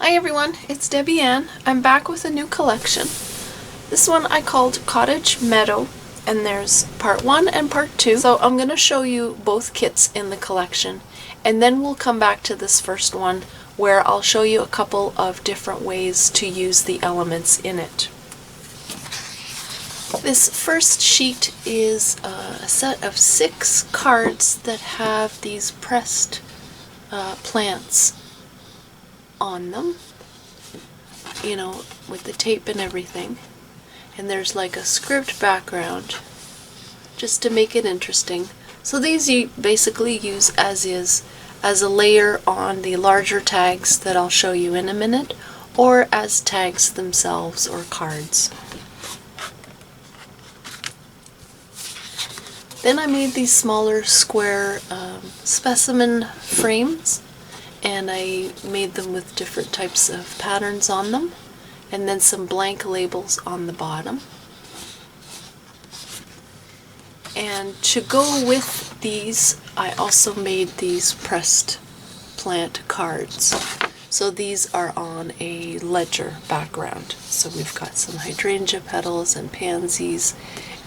Hi everyone, it's Debbie Ann. I'm back with a new collection. This one I called Cottage Meadow, and there's part 1 and part 2. So I'm going to show you both kits in the collection, and then we'll come back to this first one where I'll show you a couple of different ways to use the elements in it. This first sheet is a set of 6 cards that have these pressed plants on them, you know, with the tape and everything, and there's like a script background just to make it interesting. So these you basically use as is, as a layer on the larger tags that I'll show you in a minute, or as tags themselves or cards. Then I made these smaller square specimen frames, and I made them with different types of patterns on them, and then some blank labels on the bottom. And to go with these, I also made these pressed plant cards. So these are on a ledger background. So we've got some hydrangea petals and pansies,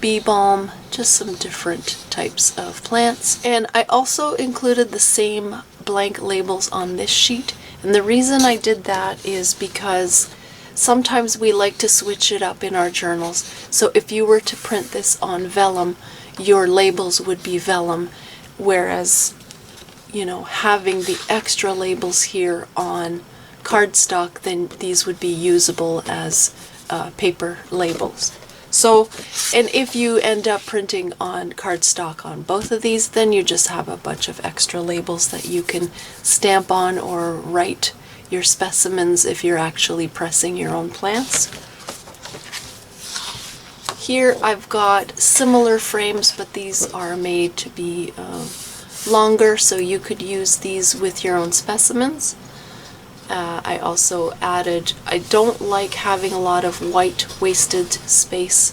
bee balm, just some different types of plants. And I also included the same blank labels on this sheet, and the reason I did that is because sometimes we like to switch it up in our journals. So if you were to print this on vellum, your labels would be vellum, whereas, you know, having the extra labels here on cardstock, then these would be usable as paper labels. So, and if you end up printing on cardstock on both of these, then you just have a bunch of extra labels that you can stamp on or write your specimens if you're actually pressing your own plants. Here I've got similar frames, but these are made to be longer, so you could use these with your own specimens. I also added, I don't like having a lot of white wasted space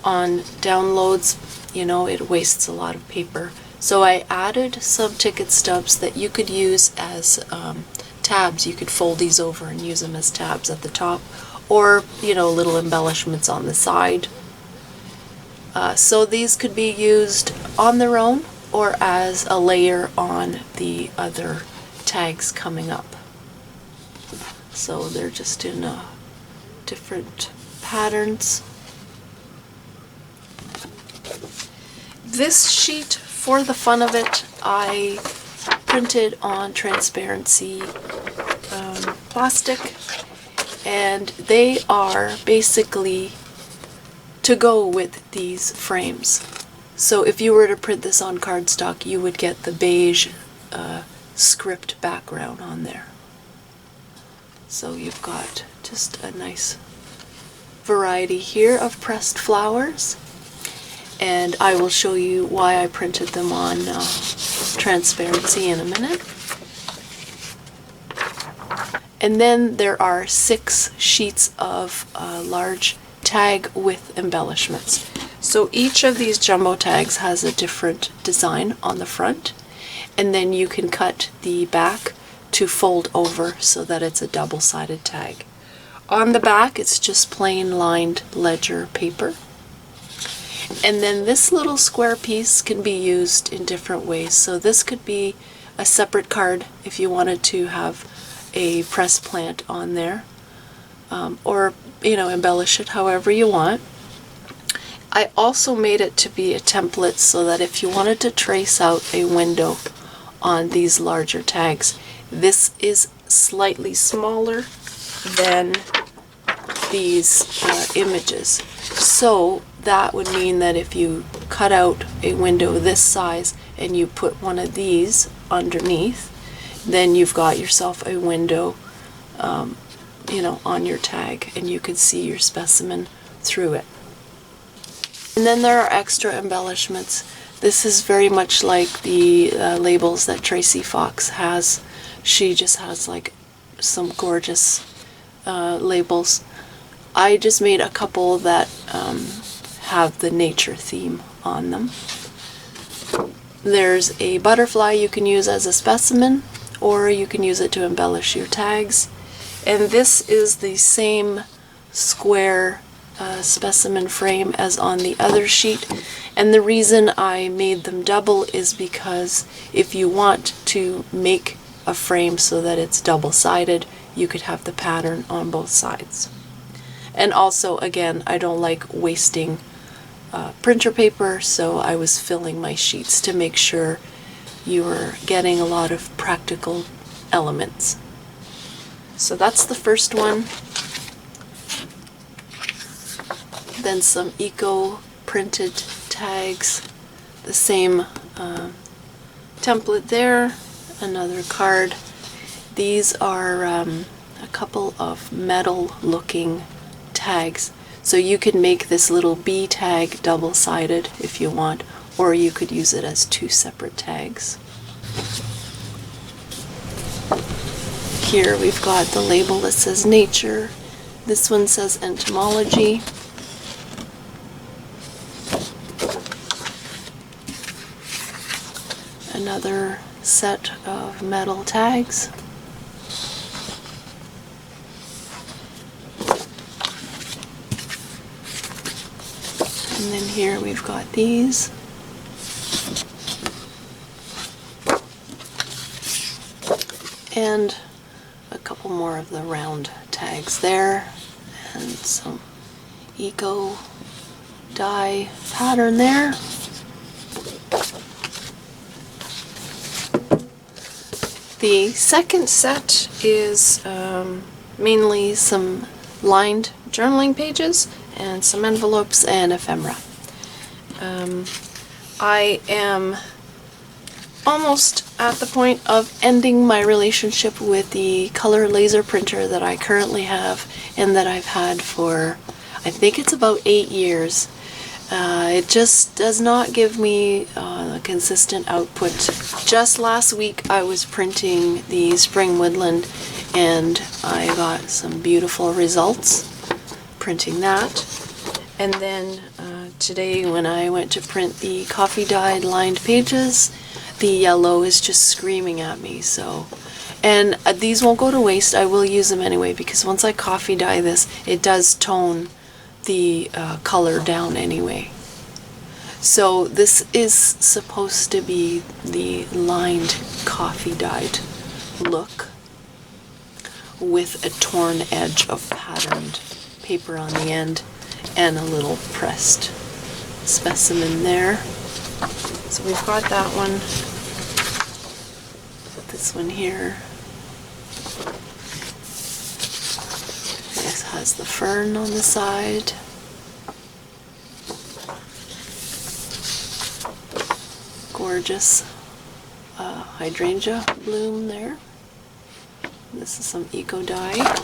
on downloads, you know, it wastes a lot of paper. So I added some ticket stubs that you could use as tabs. You could fold these over and use them as tabs at the top, or, you know, little embellishments on the side. So these could be used on their own or as a layer on the other tags coming up. So they're just in different patterns. This sheet, for the fun of it, I printed on transparency plastic, and they are basically to go with these frames. So if you were to print this on cardstock, you would get the beige script background on there. So you've got just a nice variety here of pressed flowers, and I will show you why I printed them on transparency in a minute. And then there are 6 sheets of large tag with embellishments. So each of these jumbo tags has a different design on the front, and then you can cut the back to fold over so that it's a double-sided tag. On the back it's just plain lined ledger paper. And then this little square piece can be used in different ways. So this could be a separate card if you wanted to have a press plant on there, or, you know, embellish it however you want. I also made it to be a template so that if you wanted to trace out a window on these larger tags, this is slightly smaller than these images. So that would mean that if you cut out a window this size and you put one of these underneath, then you've got yourself a window, you know, on your tag, and you could see your specimen through it. And then there are extra embellishments. This is very much like the labels that Tracy Fox has. She just has like some gorgeous labels. I just made a couple that have the nature theme on them. There's a butterfly you can use as a specimen, or you can use it to embellish your tags. And this is the same square specimen frame as on the other sheet. And the reason I made them double is because if you want to make a frame so that it's double-sided, you could have the pattern on both sides. And also, again, I don't like wasting printer paper, so I was filling my sheets to make sure you were getting a lot of practical elements. So that's the first one. Then some eco printed tags, the same template there, another card. These are a couple of metal looking tags. So you could make this little B tag double-sided if you want, or you could use it as two separate tags. Here we've got the label that says nature. This one says entomology. Another set of metal tags. And then here we've got these. And a couple more of the round tags there. And some eco die pattern there. The second set is mainly some lined journaling pages and some envelopes and ephemera. I am almost at the point of ending my relationship with the color laser printer that I currently have and that I've had for, I think it's about 8 years. It just does not give me a consistent output. Just last week I was printing the Spring Woodland and I got some beautiful results printing that. And then today when I went to print the coffee dyed lined pages, the yellow is just screaming at me. So, and these won't go to waste. I will use them anyway because once I coffee dye this, it does tone the color down anyway. So this is supposed to be the lined coffee dyed look with a torn edge of patterned paper on the end and a little pressed specimen there. So we've got that one. This one here. This has the fern on the side. Gorgeous hydrangea bloom there. This is some eco dye.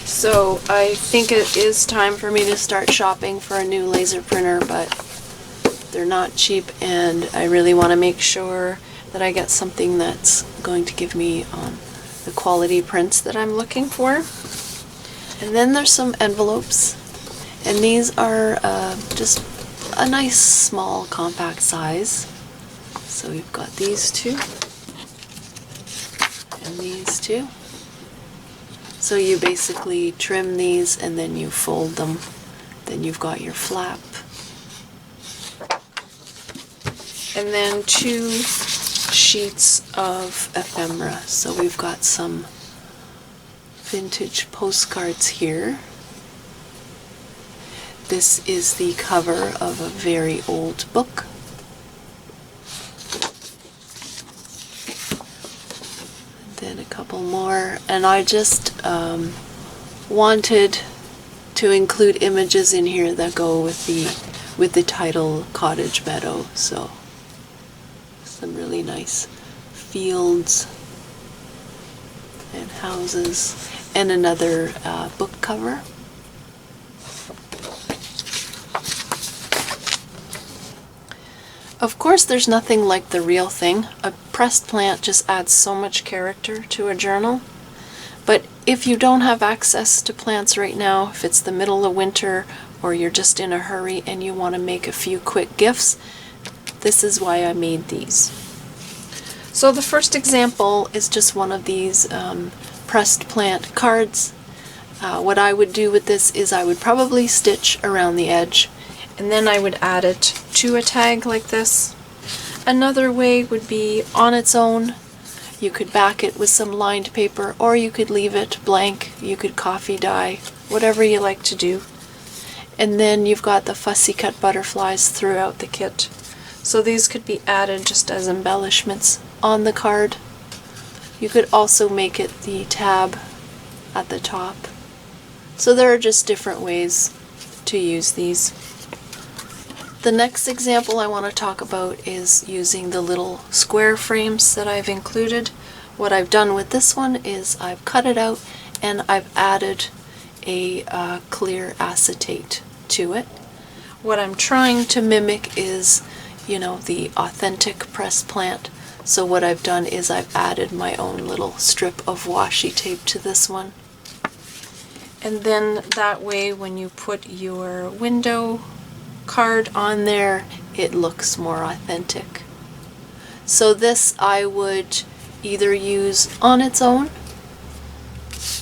So I think it is time for me to start shopping for a new laser printer, but they're not cheap and I really want to make sure that I get something that's going to give me the quality prints that I'm looking for. And then there's some envelopes, and these are just a nice small compact size. So we've got these two and these two. So you basically trim these and then you fold them. Then you've got your flap. And then 2 sheets of ephemera. So we've got some vintage postcards here. This is the cover of a very old book. Then a couple more, and I just wanted to include images in here that go with the title Cottage Meadow. So some really nice fields and houses, and another book cover. Of course, there's nothing like the real thing. A pressed plant just adds so much character to a journal. But if you don't have access to plants right now, if it's the middle of winter or you're just in a hurry and you want to make a few quick gifts, this is why I made these. So the first example is just one of these pressed plant cards. What I would do with this is I would probably stitch around the edge, and then I would add it to a tag like this. Another way would be on its own. You could back it with some lined paper, or you could leave it blank. You could coffee dye, whatever you like to do. And then you've got the fussy cut butterflies throughout the kit. So these could be added just as embellishments on the card. You could also make it the tab at the top. So there are just different ways to use these. The next example I want to talk about is using the little square frames that I've included. What I've done with this one is I've cut it out and I've added a clear acetate to it. What I'm trying to mimic is, you know, the authentic pressed plant. So what I've done is I've added my own little strip of washi tape to this one. And then that way when you put your window card on there, it looks more authentic. So this I would either use on its own,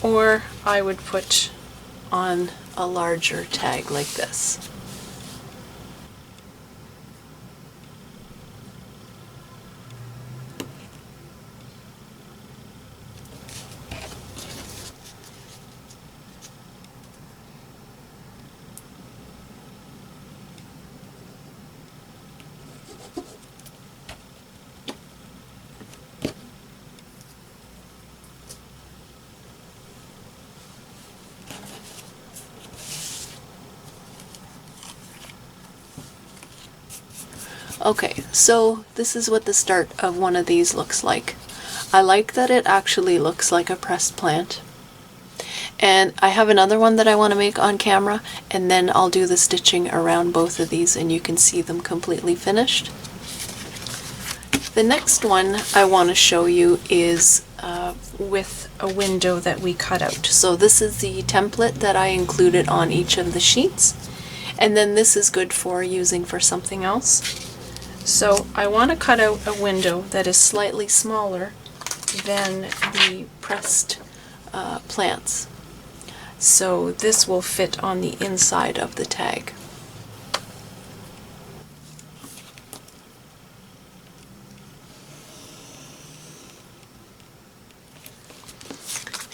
or I would put on a larger tag like this. Okay, so this is what the start of one of these looks like. I like that it actually looks like a pressed plant. And I have another one that I want to make on camera, and then I'll do the stitching around both of these and you can see them completely finished. The next one I want to show you is with a window that we cut out. So this is the template that I included on each of the sheets, and then this is good for using for something else. So I want to cut out a window that is slightly smaller than the pressed plants. So this will fit on the inside of the tag.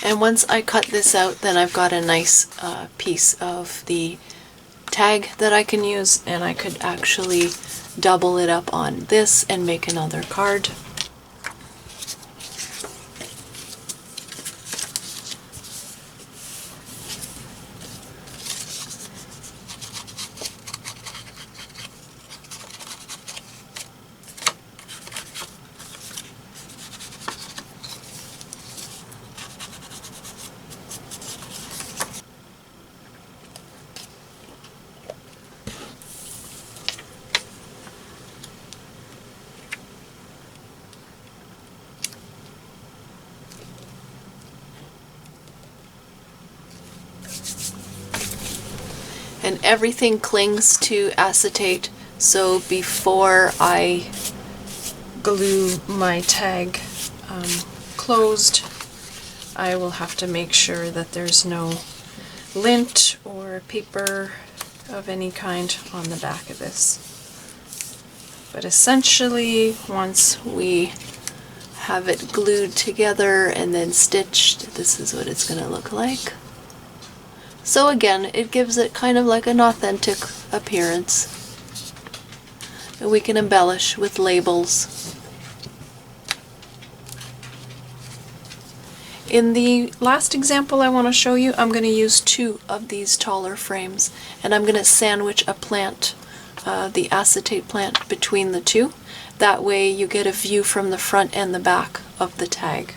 And once I cut this out, then I've got a nice piece of the tag that I can use, and I could actually double it up on this and make another card. And everything clings to acetate, so before I glue my tag closed, I will have to make sure that there's no lint or paper of any kind on the back of this. But essentially, once we have it glued together and then stitched, this is what it's going to look like. So again, it gives it kind of like an authentic appearance. And we can embellish with labels. In the last example I want to show you, I'm going to use two of these taller frames, and I'm going to sandwich a plant, the acetate plant, between the two. That way you get a view from the front and the back of the tag.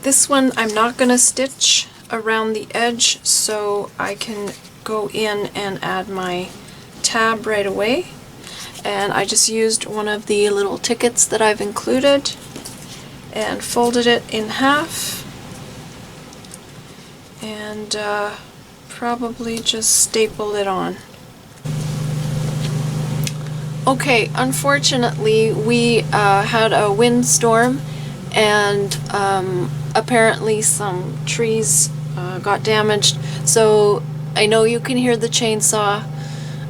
This one I'm not going to stitch around the edge, so I can go in and add my tab right away. And I just used one of the little tickets that I've included and folded it in half, and probably just staple it on. Okay, unfortunately we had a windstorm, and apparently some trees got damaged, so I know you can hear the chainsaw.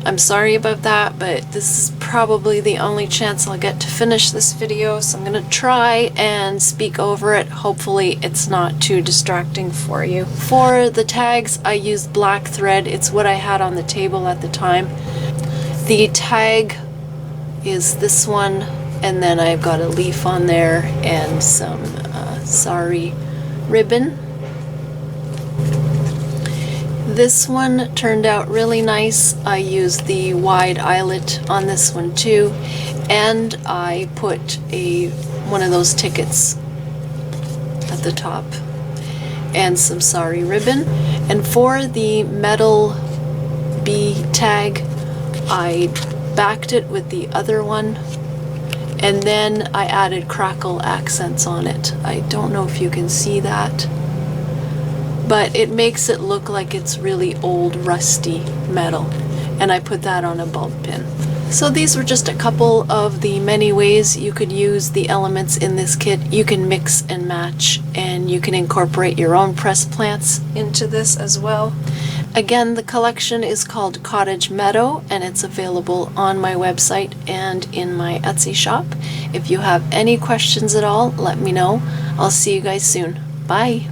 I'm sorry about that, but this is probably the only chance I'll get to finish this video, so I'm gonna try and speak over it. Hopefully it's not too distracting for you. For the tags, I used black thread. It's what I had on the table at the time. The tag is this one, and then I've got a leaf on there and some sari ribbon. This one turned out really nice. I used the wide eyelet on this one too, and I put one of those tickets at the top and some sari ribbon. And for the metal bee tag, I backed it with the other one, and then I added crackle accents on it. I don't know if you can see that, but it makes it look like it's really old rusty metal, and I put that on a bulb pin. So these were just a couple of the many ways you could use the elements in this kit. You can mix and match, and you can incorporate your own press plants into this as well. Again, the collection is called Cottage Meadow, and it's available on my website and in my Etsy shop. If you have any questions at all, let me know. I'll see you guys soon. Bye!